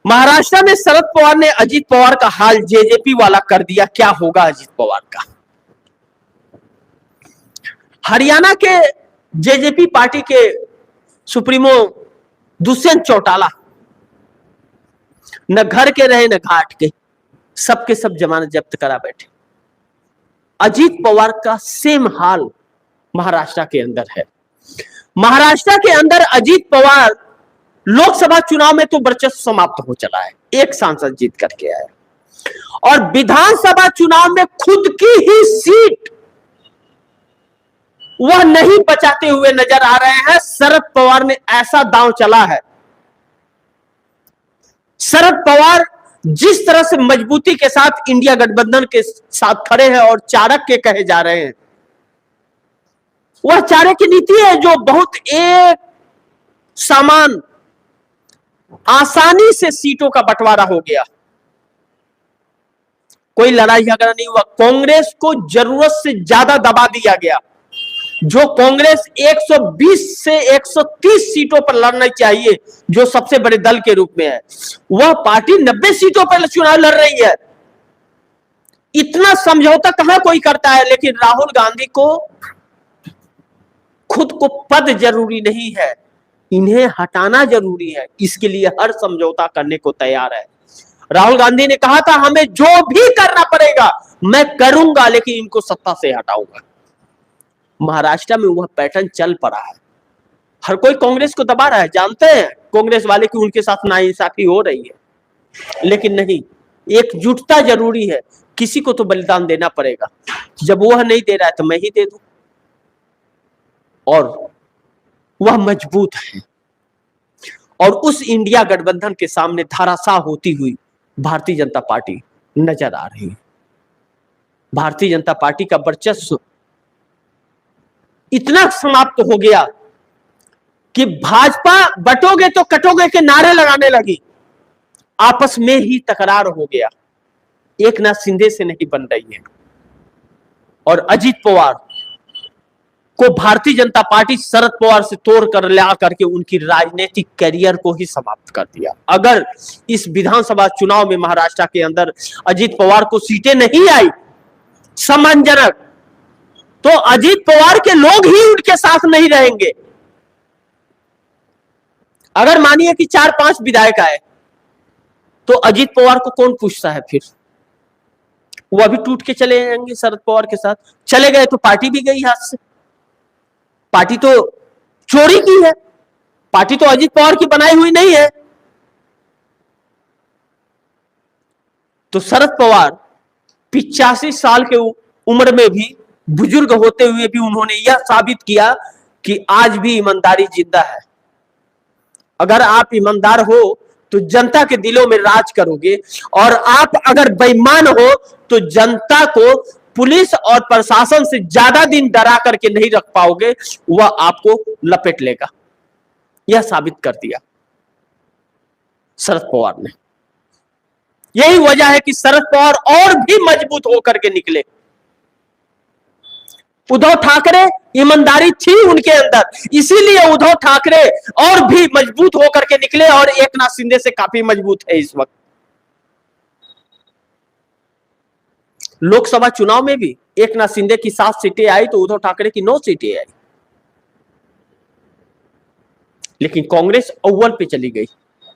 महाराष्ट्र में शरद पवार ने अजीत पवार का हाल जेजेपी वाला कर दिया। क्या होगा अजीत पवार का? हरियाणा के जेजेपी पार्टी के सुप्रीमो दुष्यंत चौटाला न घर के रहे न घाट के, सबके सब जमानत जब्त करा बैठे। अजीत पवार का सेम हाल महाराष्ट्र के अंदर है। महाराष्ट्र के अंदर अजीत पवार लोकसभा चुनाव में तो वर्चस्व समाप्त हो चला है, एक सांसद जीत करके आया, और विधानसभा चुनाव में खुद की ही सीट वह नहीं बचाते हुए नजर आ रहे हैं। शरद पवार ने ऐसा दांव चला है। शरद पवार जिस तरह से मजबूती के साथ इंडिया गठबंधन के साथ खड़े हैं और चाणक्य कहे जा रहे हैं, वह चाणक्य नीति है जो बहुत एक समान आसानी से सीटों का बंटवारा हो गया, कोई लड़ाई झगड़ा नहीं हुआ। कांग्रेस को जरूरत से ज्यादा दबा दिया गया। जो कांग्रेस 120 से 130 सीटों पर लड़ना चाहिए, जो सबसे बड़े दल के रूप में है, वह पार्टी 90 सीटों पर चुनाव लड़ रही है। इतना समझौता कहां कोई करता है। लेकिन राहुल गांधी को खुद को पद जरूरी नहीं है, इन्हें हटाना जरूरी है। इसके लिए हर समझौता करने को तैयार है। राहुल गांधी ने कहा था, हमें जो भी करना पड़ेगा मैं करूंगा, लेकिन इनको सत्ता से हटाऊंगा। महाराष्ट्र में वह पैटर्न चल पड़ा है। हर कोई कांग्रेस को दबा रहा है, जानते हैं कांग्रेस वाले कि उनके साथ नाइंसाफी हो रही है, लेकिन नहीं, एकजुटता जरूरी है। किसी को तो बलिदान देना पड़ेगा। जब वह नहीं दे रहा है तो मैं ही दे दूं, और वह मजबूत है। और उस इंडिया गठबंधन के सामने धराशाह होती हुई भारतीय जनता पार्टी नजर आ रही है। भारतीय जनता पार्टी का वर्चस्व इतना समाप्त हो गया कि भाजपा बटोगे तो कटोगे के नारे लगाने लगी। आपस में ही तकरार हो गया, एक नाथ शिंदे से नहीं बन रही है। और अजीत पवार को भारतीय जनता पार्टी शरद पवार से तोड़ कर ला करके उनकी राजनीतिक कैरियर को ही समाप्त कर दिया। अगर इस विधानसभा चुनाव में महाराष्ट्र के अंदर अजीत पवार को सीटें नहीं आई सम्मानजनक, तो अजीत पवार के लोग ही उनके साथ नहीं रहेंगे। अगर मानिए कि 4-5 विधायक आए तो अजीत पवार को कौन पूछता है? फिर वो अभी टूट के चले जाएंगे शरद पवार के साथ। चले गए तो पार्टी भी गई हाथ से। पार्टी तो चोरी की है, पार्टी तो अजीत पवार की बनाई हुई नहीं है। तो शरद पवार 85 साल के उम्र में भी, बुजुर्ग होते हुए भी उन्होंने यह साबित किया कि आज भी ईमानदारी जिंदा है। अगर आप ईमानदार हो तो जनता के दिलों में राज करोगे, और आप अगर बेईमान हो तो जनता को पुलिस और प्रशासन से ज्यादा दिन डरा करके नहीं रख पाओगे, वह आपको लपेट लेगा। यह साबित कर दिया शरद पवार ने। यही वजह है कि शरद पवार और भी मजबूत होकर के निकले। उद्धव ठाकरे ईमानदारी थी उनके अंदर, इसीलिए उद्धव ठाकरे और भी मजबूत होकर के निकले और एकनाथ शिंदे से काफी मजबूत है इस वक्त। लोकसभा चुनाव में भी एकनाथ शिंदे की 7 सीटें आई तो उद्धव ठाकरे की 9 सीटें आई, लेकिन कांग्रेस अव्वल पे चली गई।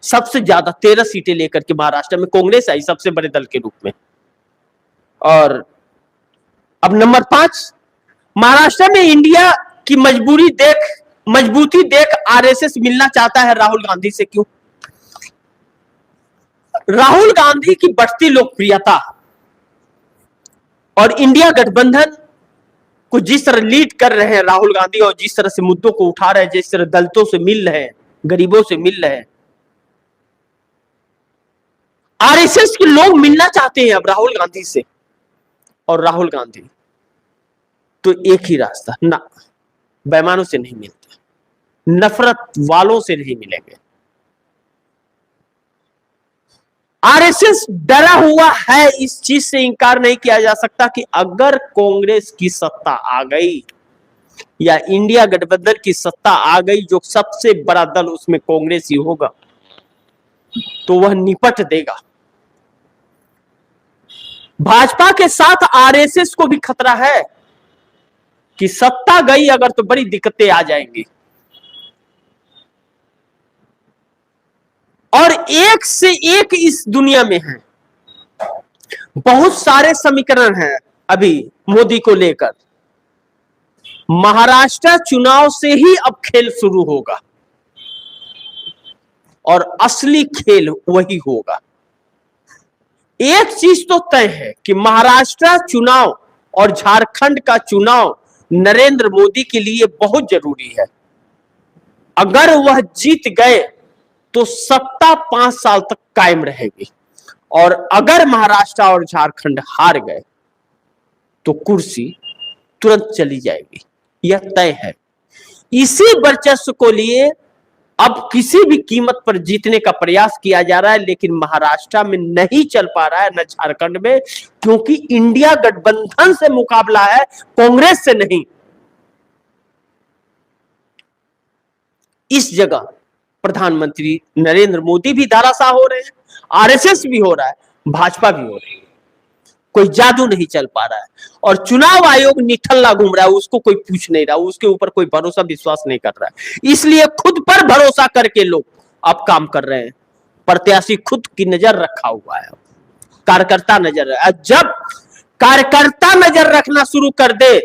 सबसे ज्यादा 13 सीटें लेकर के महाराष्ट्र में कांग्रेस आई सबसे बड़े दल के रूप में। और अब नंबर 5, महाराष्ट्र में इंडिया की मजबूती देख आरएसएस मिलना चाहता है राहुल गांधी से। क्यों? राहुल गांधी की बढ़ती लोकप्रियता और इंडिया गठबंधन को जिस तरह लीड कर रहे हैं राहुल गांधी, और जिस तरह से मुद्दों को उठा रहे हैं, जिस तरह दलितों से मिल रहे हैं, गरीबों से मिल रहे हैं, आरएसएस के लोग मिलना चाहते हैं अब राहुल गांधी से। और राहुल गांधी तो एक ही रास्ता, ना बेईमानों से नहीं मिलते, नफरत वालों से नहीं मिलेंगे। आरएसएस डरा हुआ है, इस चीज से इंकार नहीं किया जा सकता कि अगर कांग्रेस की सत्ता आ गई या इंडिया गठबंधन की सत्ता आ गई, जो सबसे बड़ा दल उसमें कांग्रेस ही होगा, तो वह निपट देगा। भाजपा के साथ आरएसएस को भी खतरा है कि सत्ता गई अगर तो बड़ी दिक्कतें आ जाएंगी। और एक से एक इस दुनिया में है, बहुत सारे समीकरण हैं अभी मोदी को लेकर। महाराष्ट्र चुनाव से ही अब खेल शुरू होगा और असली खेल वही होगा। एक चीज तो तय है कि महाराष्ट्र चुनाव और झारखंड का चुनाव नरेंद्र मोदी के लिए बहुत जरूरी है। अगर वह जीत गए तो सत्ता 5 साल तक कायम रहेगी, और अगर महाराष्ट्र और झारखंड हार गए तो कुर्सी तुरंत चली जाएगी, यह तय है। इसी वर्चस्व को लिए अब किसी भी कीमत पर जीतने का प्रयास किया जा रहा है, लेकिन महाराष्ट्र में नहीं चल पा रहा है, न झारखंड में, क्योंकि इंडिया गठबंधन से मुकाबला है, कांग्रेस से नहीं। इस जगह प्रधानमंत्री नरेंद्र मोदी भी धाराशाह हो रहे हैं, आरएसएस भी हो रहा है, भाजपा भी हो रही है। कोई जादू नहीं चल पा रहा है और चुनाव आयोग निठल्ला घूम रहा है, उसको कोई पूछ नहीं रहा, उसके ऊपर कोई भरोसा विश्वास नहीं कर रहा है। इसलिए खुद पर भरोसा करके लोग अब काम कर रहे हैं। प्रत्याशी खुद की नजर रखा हुआ है, कार्यकर्ता नजर है। जब कार्यकर्ता नजर रखना शुरू कर दे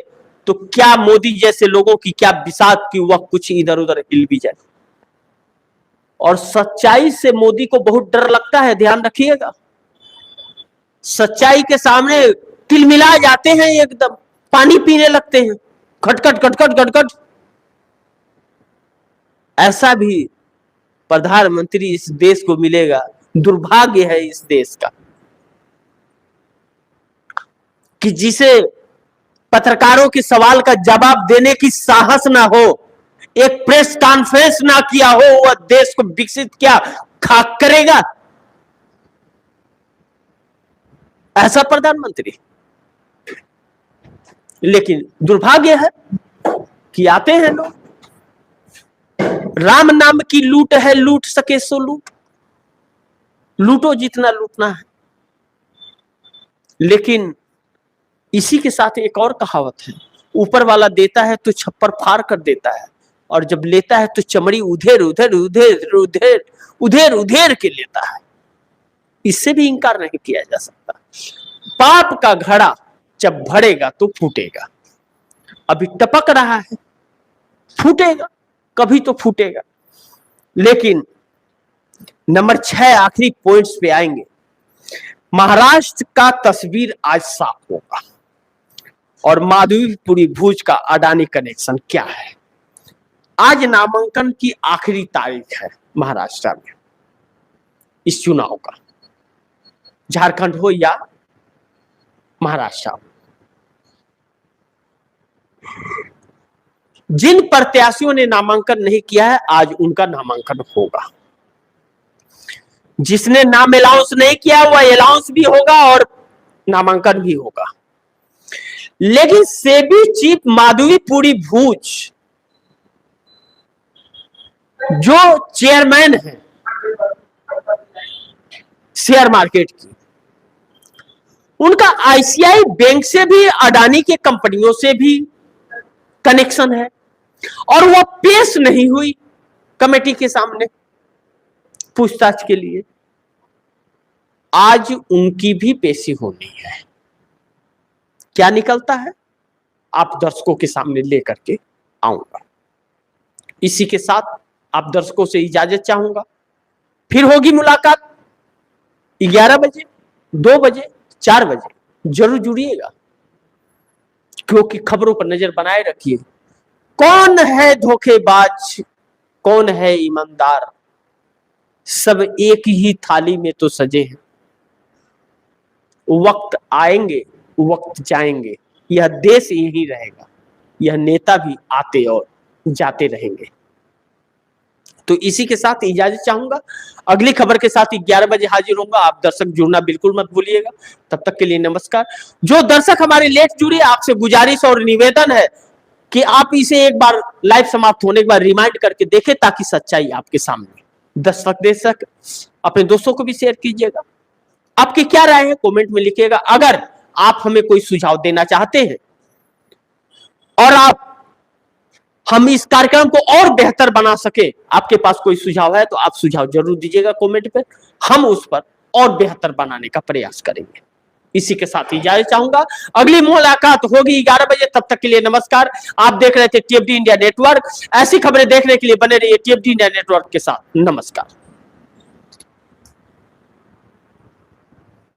तो क्या मोदी जैसे लोगों की क्या बिसात की वह कुछ इधर उधर हिल भी जाए। और सच्चाई से मोदी को बहुत डर लगता है, ध्यान रखिएगा। सच्चाई के सामने तिलमिला जाते हैं, एकदम पानी पीने लगते हैं, खटखट खटखट खटखट। ऐसा भी प्रधानमंत्री इस देश को मिलेगा, दुर्भाग्य है इस देश का कि जिसे पत्रकारों के सवाल का जवाब देने की साहस ना हो, एक प्रेस कॉन्फ्रेंस ना किया हो, वह देश को विकसित क्या खाक करेगा। ऐसा प्रधानमंत्री। लेकिन दुर्भाग्य है कि आते हैं लोग, राम नाम की लूट है, लूट सके सो लूट, लूटो जितना लूटना है। लेकिन इसी के साथ एक और कहावत है, ऊपर वाला देता है तो छप्पर फाड़ कर देता है, और जब लेता है तो चमड़ी उधेर उधेर उधेर उधेर उधेर उधेर के लेता है। इससे भी इंकार नहीं किया जा सकता। पाप का घड़ा जब भरेगा तो फूटेगा। अभी टपक रहा है, फूटेगा, कभी तो फूटेगा। लेकिन नंबर 6 आखिरी पॉइंट्स पे आएंगे। महाराष्ट्र का तस्वीर आज साफ होगा और माधवीपुरी भुज का अडानी कनेक्शन क्या है। आज नामांकन की आखिरी तारीख है महाराष्ट्र में इस चुनाव का, झारखंड हो या महाराष्ट्र। जिन प्रत्याशियों ने नामांकन नहीं किया है, आज उनका नामांकन होगा। जिसने नाम अलाउंस नहीं किया वह अलाउंस भी होगा और नामांकन भी होगा। लेकिन सेबी चीफ माधवीपुरी भूज जो चेयरमैन है शेयर मार्केट की, उनका आईसीआई बैंक से भी, अडानी के कंपनियों से भी कनेक्शन है और वह पेश नहीं हुई कमेटी के सामने पूछताछ के लिए। आज उनकी भी पेशी होनी है। क्या निकलता है आप दर्शकों के सामने लेकर के आऊंगा। इसी के साथ आप दर्शकों से इजाजत चाहूंगा। फिर होगी मुलाकात 11 बजे, 2 बजे, 4 बजे। जरूर जुड़िएगा, क्योंकि खबरों पर नजर बनाए रखिए। कौन है धोखेबाज, कौन है ईमानदार, सब एक ही थाली में तो सजे हैं। वक्त आएंगे, वक्त जाएंगे, यह देश यही रहेगा, यह नेता भी आते और जाते रहेंगे। तो इसी के साथ इजाजत चाहूंगा। अगली खबर के साथ 11 बजे हाजिर होऊंगा। आप दर्शक जुड़ना बिल्कुल मत भूलिएगा। तब तक के लिए नमस्कार। जो दर्शक हमारे लेट जुड़े, आपसे गुजारिश और निवेदन है कि आप इसे एक बार लाइव समाप्त होने के बाद रिमाइंड करके देखें, ताकि सच्चाई आपके सामने दर्शक अपने दोस्तों को भी शेयर कीजिएगा। आपकी क्या राय है कमेंट में लिखिएगा। अगर आप हमें कोई सुझाव देना चाहते हैं और हम इस कार्यक्रम को और बेहतर बना सके, आपके पास कोई सुझाव है तो आप सुझाव जरूर दीजिएगा कमेंट पे। हम उस पर और बेहतर बनाने का प्रयास करेंगे। इसी के साथ इजाजत चाहूंगा। अगली मुलाकात होगी 11 बजे। तब तक के लिए नमस्कार। आप देख रहे थे टीएफडी इंडिया नेटवर्क। ऐसी खबरें देखने के लिए बने रहिए टीएफडी इंडिया नेटवर्क के साथ। नमस्कार।